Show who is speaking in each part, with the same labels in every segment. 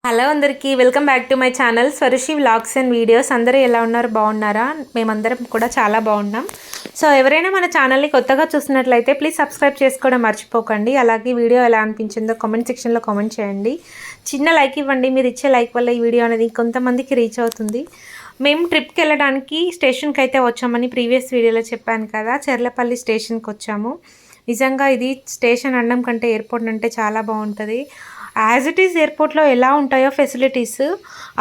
Speaker 1: Hello అందరికీ welcome back to my channel Swarishi vlogs and videos. అందరూ ఎలా ఉన్నారు? బాగున్నారా? మేమందరం కూడా చాలా బాగున్నాం. సో ఎవరైనా మన ఛానల్ని కొత్తగా చూసినట్లయితే ప్లీజ్ సబ్స్క్రైబ్ చేసుకోవడం మర్చిపోకండి. అలాగే వీడియో ఎలా అనిపించిందో కామెంట్ సెక్షన్లో కామెంట్ చేయండి. చిన్న లైక్ ఇవ్వండి. మీరు ఇచ్చే లైక్ వల్ల ఈ వీడియో అనేది కొంతమందికి రీచ్ అవుతుంది. మేము ట్రిప్కి వెళ్ళడానికి స్టేషన్కి అయితే వచ్చామని ప్రీవియస్ వీడియోలో చెప్పాను కదా. చెర్లపల్లి స్టేషన్కి వచ్చాము. నిజంగా ఇది స్టేషన్ అనడం కంటే ఎయిర్పోర్ట్ అంటే చాలా బాగుంటుంది. యాజ్ ఇట్ ఈస్ ఎయిర్పోర్ట్లో ఎలా ఉంటాయో ఫెసిలిటీస్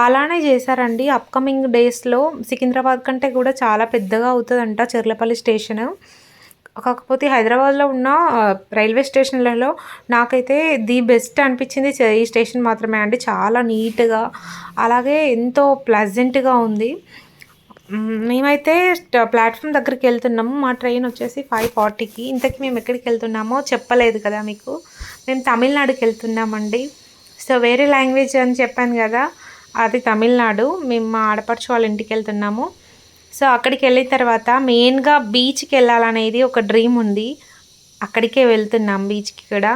Speaker 1: అలానే చేశారండి. అప్కమింగ్ డేస్లో సికింద్రాబాద్ కంటే కూడా చాలా పెద్దగా అవుతుందంట చెర్లపల్లి స్టేషన్. కాకపోతే హైదరాబాద్లో ఉన్న రైల్వే స్టేషన్లలో నాకైతే ది బెస్ట్ అనిపించింది ఈ స్టేషన్ మాత్రమే అండి. చాలా నీట్గా అలాగే ఎంతో ప్లెజెంట్గా ఉంది. మేమైతే ప్లాట్ఫామ్ దగ్గరికి వెళ్తున్నాము. మా ట్రైన్ వచ్చేసి 5:40కి. ఇంతకీ మేము ఎక్కడికి వెళ్తున్నామో చెప్పలేదు కదా మీకు. మేము తమిళనాడుకి వెళ్తున్నామండి. సో వేరే లాంగ్వేజ్ అని చెప్పాను కదా, అది తమిళనాడు. మేము మా ఆడపడుచు వాళ్ళ ఇంటికి వెళ్తున్నాము. సో అక్కడికి వెళ్ళిన తర్వాత మెయిన్గా బీచ్కి వెళ్ళాలనేది ఒక డ్రీమ్ ఉంది. అక్కడికే వెళ్తున్నాం బీచ్కి కూడా.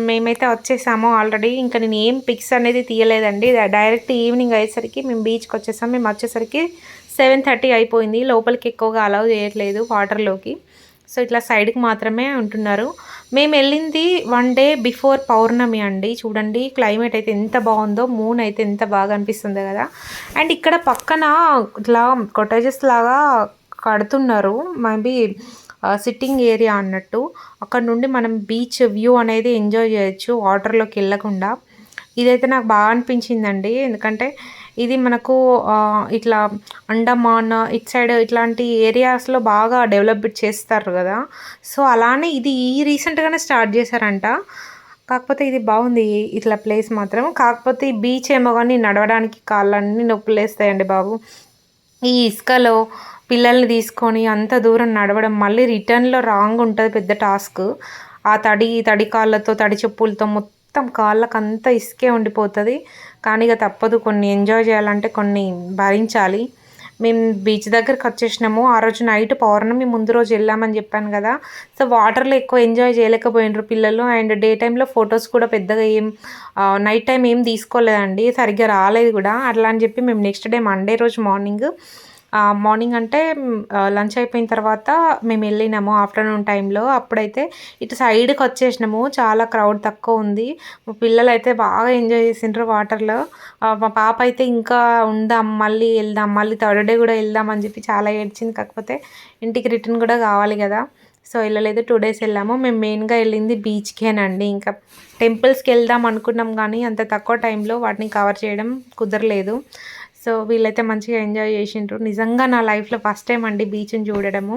Speaker 1: మేమైతే వచ్చేసాము ఆల్రెడీ. ఇంకా నేను ఏం పిక్స్ అనేది తీయలేదండి. డైరెక్ట్ ఈవినింగ్ అయ్యేసరికి మేము బీచ్కి వచ్చేసాం. మేము వచ్చేసరికి 7:30 అయిపోయింది. లోపలికి ఎక్కువగా అలౌ చేయట్లేదు వాటర్లోకి. సో ఇట్లా సైడ్కి మాత్రమే ఉంటున్నారు. మేము వెళ్ళింది 1 డే బిఫోర్ పౌర్ణమి అండి. చూడండి క్లైమేట్ అయితే ఎంత బాగుందో, మూన్ అయితే ఎంత బాగా అనిపిస్తుందో కదా. అండ్ ఇక్కడ పక్కన ఇట్లా కొటేజెస్ లాగా కడుతున్నారు. మేబీ సిట్టింగ్ ఏరియా అన్నట్టు. అక్కడ నుండి మనం బీచ్ వ్యూ అనేది ఎంజాయ్ చేయొచ్చు వాటర్లోకి వెళ్ళకుండా. ఇదైతే నాకు బాగా అనిపించిందండి. ఎందుకంటే ఇది మనకు ఇట్లా అండమాన్ ఇటు సైడ్ ఇట్లాంటి ఏరియాస్లో బాగా డెవలప్ చేస్తారు కదా. సో అలానే ఇది రీసెంట్గానే స్టార్ట్ చేశారంట. కాకపోతే ఇది బాగుంది ఇట్లా ప్లేస్ మాత్రం. కాకపోతే ఈ బీచ్ ఏమో కానీ నడవడానికి కాళ్ళన్నీ నొప్పులు వేస్తాయండి బాబు. ఈ ఇసుకలో పిల్లల్ని తీసుకొని అంత దూరం నడవడం, మళ్ళీ రిటర్న్లో రాంగ్ ఉంటుంది, పెద్ద టాస్క్. ఆ తడి కాళ్ళతో తడి చెప్పులతో మొత్తం కాళ్ళకంతా ఇసుకే ఉండిపోతుంది. కానీ ఇక తప్పదు, కొన్ని ఎంజాయ్ చేయాలంటే కొన్ని భరించాలి. మేము బీచ్ దగ్గరికి వచ్చేసినాము. ఆ రోజు నైట్ పౌర్ణమి ముందు రోజు వెళ్ళామని చెప్పాను కదా. సో వాటర్లో ఎక్కువ ఎంజాయ్ చేయలేకపోయినారు పిల్లలు. అండ్ డే టైంలో ఫొటోస్ కూడా పెద్దగా ఏం నైట్ టైం ఏం తీసుకోలేదండి, సరిగ్గా రాలేదు కూడా. అట్లా అని చెప్పి మేము నెక్స్ట్ డే మండే రోజు మార్నింగ్ అంటే లంచ్ అయిపోయిన తర్వాత మేము వెళ్ళినాము ఆఫ్టర్నూన్ టైంలో. అప్పుడైతే ఇటు సైడ్కి వచ్చేసినాము. చాలా క్రౌడ్ తక్కువ ఉంది. మా పిల్లలు అయితే బాగా ఎంజాయ్ చేసిండ్రు వాటర్లో. మా పాప అయితే ఇంకా ఉందాం, మళ్ళీ వెళ్దాం, మళ్ళీ థర్డ్ డే కూడా వెళ్దాం అని చెప్పి చాలా ఏడ్చింది. కాకపోతే ఇంటికి రిటర్న్ కూడా కావాలి కదా. సో వెళ్ళలేదు, 2 days వెళ్ళాము. మేము మెయిన్గా వెళ్ళింది బీచ్కేనండి. ఇంకా టెంపుల్స్కి వెళ్దాం అనుకున్నాం కానీ అంత తక్కువ టైంలో వాటిని కవర్ చేయడం కుదరలేదు. సో వీళ్ళైతే మంచిగా ఎంజాయ్ చేసిండ్రు. నిజంగా నా లైఫ్లో ఫస్ట్ టైం అండి బీచ్ని చూడడము.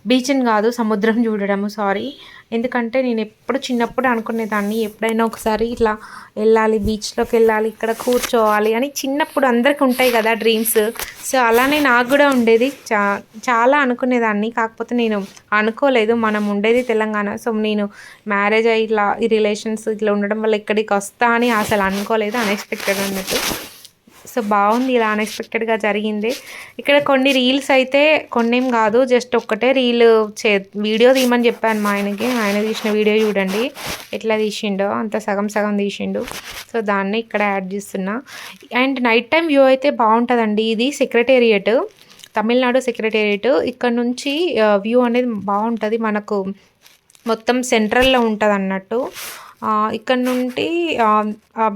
Speaker 1: బీచ్ని కాదు, సముద్రం చూడడము, సారీ. ఎందుకంటే నేను ఎప్పుడు చిన్నప్పుడు అనుకునేదాన్ని ఎప్పుడైనా ఒకసారి ఇట్లా వెళ్ళాలి, బీచ్లోకి వెళ్ళాలి, ఇక్కడ కూర్చోవాలి అని చిన్నప్పుడు అందరికీ ఉంటాయి కదా డ్రీమ్స్. సో అలానే నాకు కూడా ఉండేది. చాలా అనుకునేదాన్ని. కాకపోతే నేను అనుకోలేదు, మనం ఉండేది తెలంగాణ. సో నేను మ్యారేజ్ అయ్యి ఇట్లా ఈ రిలేషన్స్ ఇట్లా ఉండడం వల్ల ఇక్కడికి వస్తా అని అసలు అనుకోలేదు, అన్ఎక్స్పెక్టెడ్ అన్నట్టు. సో బాగుంది, ఇలా అన్ఎక్స్పెక్టెడ్గా జరిగింది. ఇక్కడ కొన్ని రీల్స్ అయితే కొన్నేం కాదు, జస్ట్ ఒక్కటే రీల్ వీడియో తీయమని చెప్పాను మా ఆయనకి. ఆయన తీసిన వీడియో చూడండి ఎట్లా తీసిండో, అంత సగం సగం తీసిండు. సో దాన్ని ఇక్కడ యాడ్ చేస్తున్నా. అండ్ నైట్ టైం వ్యూ అయితే బాగుంటుందండి. ఇది సెక్రటేరియట్, తమిళనాడు సెక్రటేరియట్. ఇక్కడ నుంచి వ్యూ అనేది బాగుంటుంది. మనకు మొత్తం సెంట్రల్లో ఉంటుంది అన్నట్టు. ఇక్కడ నుండి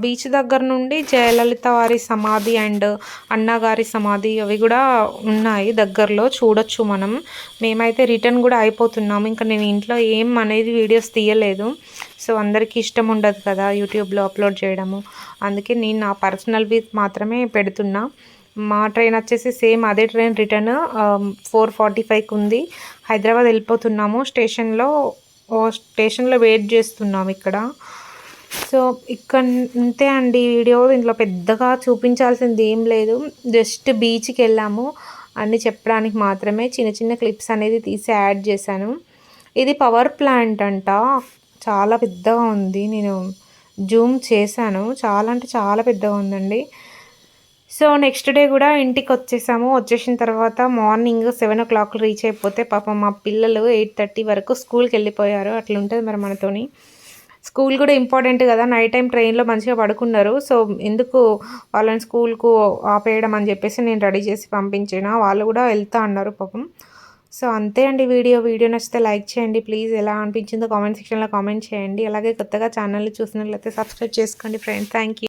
Speaker 1: బీచ్ దగ్గర నుండి జయలలిత వారి సమాధి అండ్ అన్నగారి సమాధి అవి కూడా ఉన్నాయి దగ్గరలో, చూడొచ్చు మనం. మేమైతే రిటర్న్ కూడా అయిపోతున్నాము. ఇంకా నేను ఇంట్లో ఏం అనేది వీడియోస్ తీయలేదు. సో అందరికీ ఇష్టం ఉండదు కదా యూట్యూబ్లో అప్లోడ్ చేయడము. అందుకే నేను నా పర్సనల్వి మాత్రమే పెడుతున్నా. మా ట్రైన్ వచ్చేసి సేమ్ అదే ట్రైన్ రిటర్న్ 4:45కి ఉంది. హైదరాబాద్ వెళ్ళిపోతున్నాము. స్టేషన్లో వెయిట్ చేస్తున్నాం ఇక్కడ. సో ఇక్కడ అంతే అండి వీడియో. దీంట్లో పెద్దగా చూపించాల్సింది ఏం లేదు. జస్ట్ బీచ్కి వెళ్ళాము అన్నీ చెప్పడానికి మాత్రమే చిన్న చిన్న క్లిప్స్ అనేది తీసి యాడ్ చేశాను. ఇది పవర్ ప్లాంట్ అంట, చాలా పెద్దగా ఉంది. నేను జూమ్ చేశాను, చాలా అంటే చాలా పెద్దగా ఉందండి. సో నెక్స్ట్ డే కూడా ఇంటికి వచ్చేసాము. వచ్చేసిన తర్వాత మార్నింగ్ 7 o'clock రీచ్ అయిపోతే పాపం మా పిల్లలు 8:30 వరకు స్కూల్కి వెళ్ళిపోయారు. అట్లా ఉంటుంది మరి మనతోని. స్కూల్ కూడా ఇంపార్టెంట్ కదా, నైట్ టైం ట్రైన్లో మంచిగా పడుకున్నారు. సో ఎందుకు వాళ్ళని స్కూల్కు ఆపేయడం అని చెప్పేసి నేను రెడీ చేసి పంపించిన. వాళ్ళు కూడా వెళ్తా అన్నారు పాపం. సో అంతే అండి వీడియో నచ్చితే లైక్ చేయండి ప్లీజ్. ఎలా అనిపించిందో కామెంట్ సెక్షన్లో కామెంట్ చేయండి. అలాగే కొత్తగా ఛానల్ చూసినట్లయితే సబ్స్క్రైబ్ చేసుకోండి ఫ్రెండ్స్. Thank you.